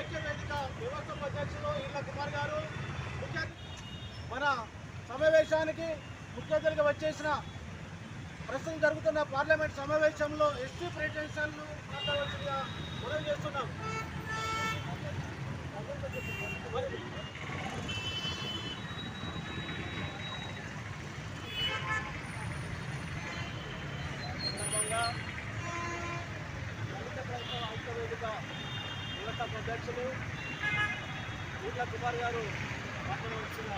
ఐక్యవేదిక వ్యవస్థాపక అధ్యక్షులు ఈళ్ళ కుమార్ గారు మన సమావేశానికి ముఖ్య అతిథిగా వచ్చేసిన ప్రస్తుతం జరుగుతున్న పార్లమెంట్ సమావేశంలో ఎస్టీ ప్రెసిడెన్షియల్ను మాట్లాడవలసిందిగా మనం చేస్తున్నాం. ఐక్యవేదిక వ్యవస్థాపక అధ్యక్షులు ఈళ్ళ కుమార్ గారు మాట్లాడవలసిన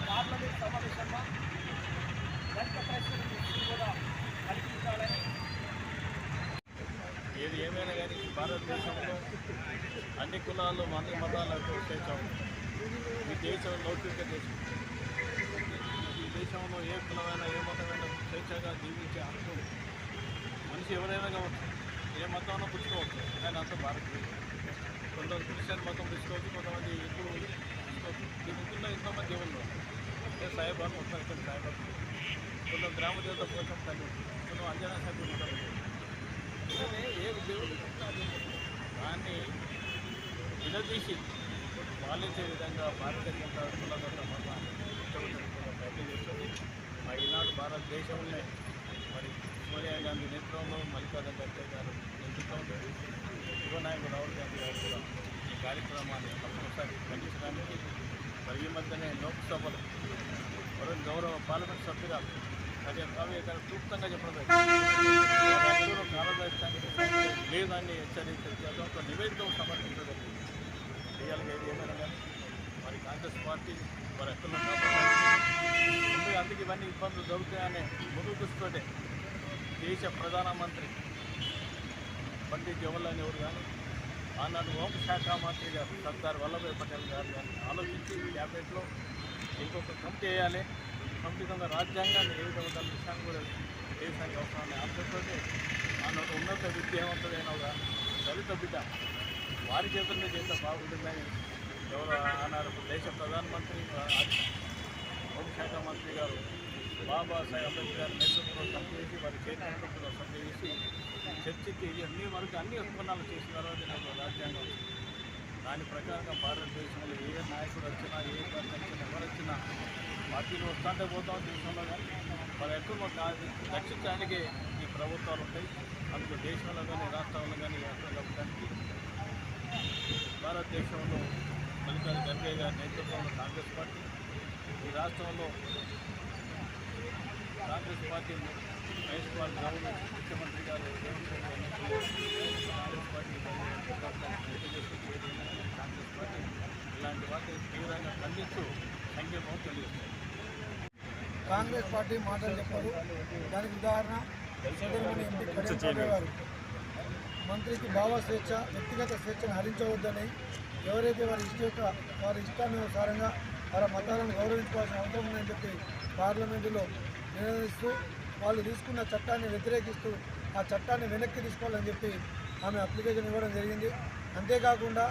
పార్లమెంట్ సమావేశంలో దళిత ప్రశ్నలు కూడా కల్పించాలని ఏది ఏమైనా కానీ భారతదేశంలో అన్ని కులాలు అన్ని మతాలకు స్వేచ్ఛ ఈ దేశం లౌకిక దేశం. ఈ దేశంలో ఏ కులమైనా ఏ మతమైనా స్వేచ్ఛగా జీవించే హక్కు మనిషి ఎవరైనా కావచ్చు, ఏ మతంలో పుచ్చుకోవచ్చు. కానీ అంత భారతదేశం. కొంతమంది క్రిస్టియన్ మతం తీసుకోవచ్చు, కొంతమంది హిందువులు తీసుకోవచ్చు. ఈ ముఖ్యంగా ఎంతోమంది దేవుళ్ళు సాయిబాబు మొత్తం ఇక్కడ సాయిబాబు, కొంత గ్రామ దేవత కోసం తల్లి, కొంత అంజనా సభ్యులు ఉంటారు. ఇవన్నీ ఏ దేవుడు దాన్ని విడదీసి పాలించే విధంగా భారతీయ జనతా కులగత మతాన్ని ప్రయత్నం చేస్తుంది. ఈనాడు భారతదేశంలో మరి సోనియా గాంధీ నేతృత్వంలో మల్లికార్జున ఖర్గే గారు నేతృత్వంలో యువ నాయకుడు రాహుల్ గాంధీ గారు కూడా ఈ కార్యక్రమాన్ని తప్పనిసరి ఖండించడానికి మరి ఈ మధ్యనే లోక్సభలో గౌరవ పార్లమెంట్ సభ్యురాలు అదే కావ్య గారు క్లుప్తంగా చెప్పడం కాలదాయిస్తానికి లేదాన్ని హెచ్చరించారు. ఒక నివేదిక సమర్పించడం చేయాలి. ఏమైనా కానీ మరి కాంగ్రెస్ పార్టీ మరి ఎక్కడ కాపాడాలి. అందుకే ఇవన్నీ ఇబ్బందులు జరుగుతాయనే ముందు దృష్టితోటే దేశ ప్రధానమంత్రి పండిత్ జవహర్లాల్ నెహ్రూ కానీ ఆనాడు హోంశాఖ మంత్రి గారు సర్దార్ వల్లభాయ్ పటేల్ గారు కానీ ఆలోచించి క్యాబినెట్లో ఇంకొక కమిటీ వేయాలి. కమిటీ కింద రాజ్యాంగాన్ని ఏ విధంగా కల్పిస్తాను కూడా దేశానికి అవసరాన్ని ఆలోచనతోనే ఆనాడు ఉన్నత విద్యావంతుడైన ఒక దళిత బిడ్డ వారి చేతుల్లో చేస్తే బాగుంటుందని ఎవరు ఆనాడు దేశ ప్రధానమంత్రి హోంశాఖ మంత్రి గారు బాబాసాహెబ్ అంబేద్కర్ నేతృత్వంలో సంప్రదించి వారి చేతులతో కూడా సంప్రదించి చర్చకి అన్ని వరకు అన్ని ఒప్పందాలు చేసిన తర్వాత నాకు రాజ్యాంగం దాని ప్రకారంగా భారతదేశంలో ఏ నాయకుడు వచ్చినా ఏ పార్టీ వచ్చినా ఎవరు వచ్చినా పార్టీలు వస్తుంటే పోతాం దేశంలో కానీ మరి ఎక్కువ రక్షించడానికి ఈ ప్రభుత్వాలు ఉంటాయి. అందుకు దేశంలో కానీ రాష్ట్రాల్లో కానీ జరపడానికి భారతదేశంలో మల్లికార్జున ఖర్గే గారి నేతృత్వంలో కాంగ్రెస్ పార్టీ, ఈ రాష్ట్రంలో కాంగ్రెస్ పార్టీ మహేష్ కుమార్ గౌడ్ ముఖ్యమంత్రి గారు కాంగ్రెస్ పార్టీ కాంగ్రెస్ పార్టీ ఇలాంటి వాటిని తీవ్రంగా ఖండిస్తూ సంఘీభావం తెలియజేస్తారు. కాంగ్రెస్ పార్టీ మాటలు చెప్పారు. దానికి ఉదాహరణ ఎంపీ గారు మంత్రికి భావ స్వేచ్ఛ, వ్యక్తిగత స్వేచ్ఛను హరించవద్దని, ఎవరైతే వారి ఇష్టానుసారంగా వారి మతాలను గౌరవించుకోవాల్సిన అవసరం ఉందని చెప్పి పార్లమెంటులో నిర్ణయిస్తూ వాళ్ళు తీసుకున్న చట్టాన్ని వ్యతిరేకిస్తూ ఆ చట్టాన్ని వెనక్కి తీసుకోవాలని చెప్పి ఆమె అప్లికేషన్ ఇవ్వడం జరిగింది. అంతేకాకుండా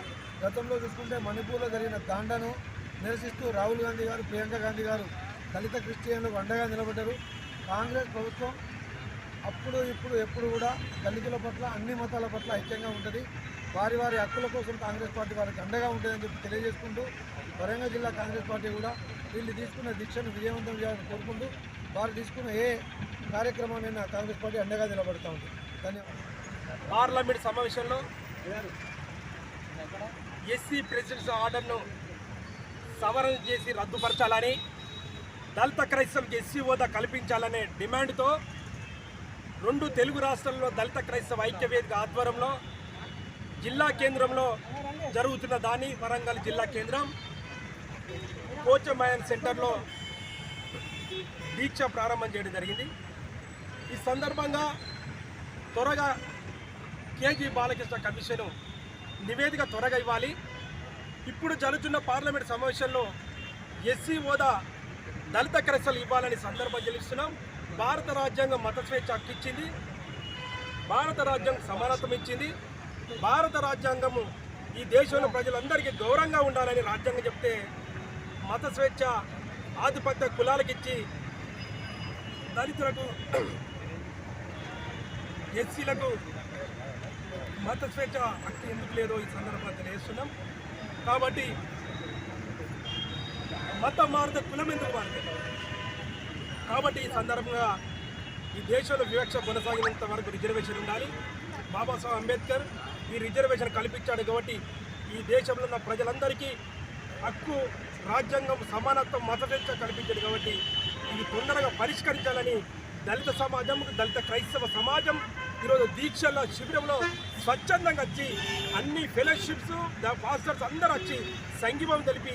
గతంలో చూసుకుంటే మణిపూర్లో జరిగిన దాండాను నిరసిస్తూ రాహుల్ గాంధీ గారు, ప్రియాంక గాంధీ గారు దళిత క్రిస్టియన్లకు అండగా నిలబడ్డారు. కాంగ్రెస్ ప్రభుత్వం అప్పుడు ఇప్పుడు ఎప్పుడు కూడా దళితుల పట్ల అన్ని మతాల పట్ల ఐక్యంగా ఉంటుంది. వారి హక్కుల కోసం కాంగ్రెస్ పార్టీ వారికి అండగా ఉంటుందని చెప్పి తెలియజేసుకుంటూ వరంగల్ జిల్లా కాంగ్రెస్ పార్టీ కూడా వీళ్ళు తీసుకున్న దీక్షను విజయవంతం చేయాలని కోరుకుంటూ వారు తీసుకున్న ఏ కార్యక్రమాన్నైనా కాంగ్రెస్ పార్టీ అండగా నిలబడుతూ ఉంది. ధన్యవాదాలు. పార్లమెంట్ సమావేశంలో ఎస్సీ ప్రెసిడెన్స్ ఆర్డర్ను సవరణ చేసి రద్దుపరచాలని, దళిత క్రైస్తవులకు ఎస్సీ హోదా కల్పించాలనే డిమాండ్తో 2 తెలుగు రాష్ట్రాల్లో దళిత క్రైస్తవ ఐక్యవేదిక ఆధ్వర్యంలో జిల్లా కేంద్రంలో జరుగుతున్న దాని వరంగల్ జిల్లా కేంద్రం కోచమాయన్ సెంటర్లో దీక్ష ప్రారంభం చేయడం జరిగింది. ఈ సందర్భంగా త్వరగా కేజీ బాలకృష్ణ కమిషన్ నివేదిక త్వరగా ఇవ్వాలి. ఇప్పుడు జరుగుతున్న పార్లమెంట్ సమావేశంలో ఎస్సీ హోదా దళిత క్రైస్తవులు ఇవ్వాలని సందర్భం తెలుస్తున్నాం. భారత రాజ్యాంగం మత స్వేచ్ఛ హక్కు ఇచ్చింది, భారత రాజ్యాంగం సమానత్వం ఇచ్చింది. భారత రాజ్యాంగము ఈ దేశంలో ప్రజలందరికీ గౌరవంగా ఉండాలని రాజ్యాంగం చెప్తే మత స్వేచ్ఛ ఆధిపత్య కులాలకిచ్చి దళితులకు ఎస్సీలకు మత స్వేచ్ఛ హక్కు ఎందుకు లేదో ఈ సందర్భంగా తెలియజేస్తున్నాం. కాబట్టి మతం మారితే కులం ఎందుకు మారుతుంది? కాబట్టి ఈ సందర్భంగా ఈ దేశంలో వివక్ష కొనసాగినంత వరకు రిజర్వేషన్ ఉండాలి. బాబాసాహెబ్ అంబేద్కర్ ఈ రిజర్వేషన్ కల్పించాడు కాబట్టి ఈ దేశంలో ఉన్న ప్రజలందరికీ హక్కు, రాజ్యాంగం, సమానత్వం, మత స్వేచ్ఛ కల్పించాడు కాబట్టి ఇది తొందరగా పరిష్కరించాలని దళిత సమాజం, దళిత క్రైస్తవ సమాజం ఈరోజు దీక్షల శిబిరంలో స్వచ్ఛందంగా వచ్చి అన్ని ఫెలోషిప్స్ పాస్టర్స్ అందరూ వచ్చి సంఘీభావం తెలిపి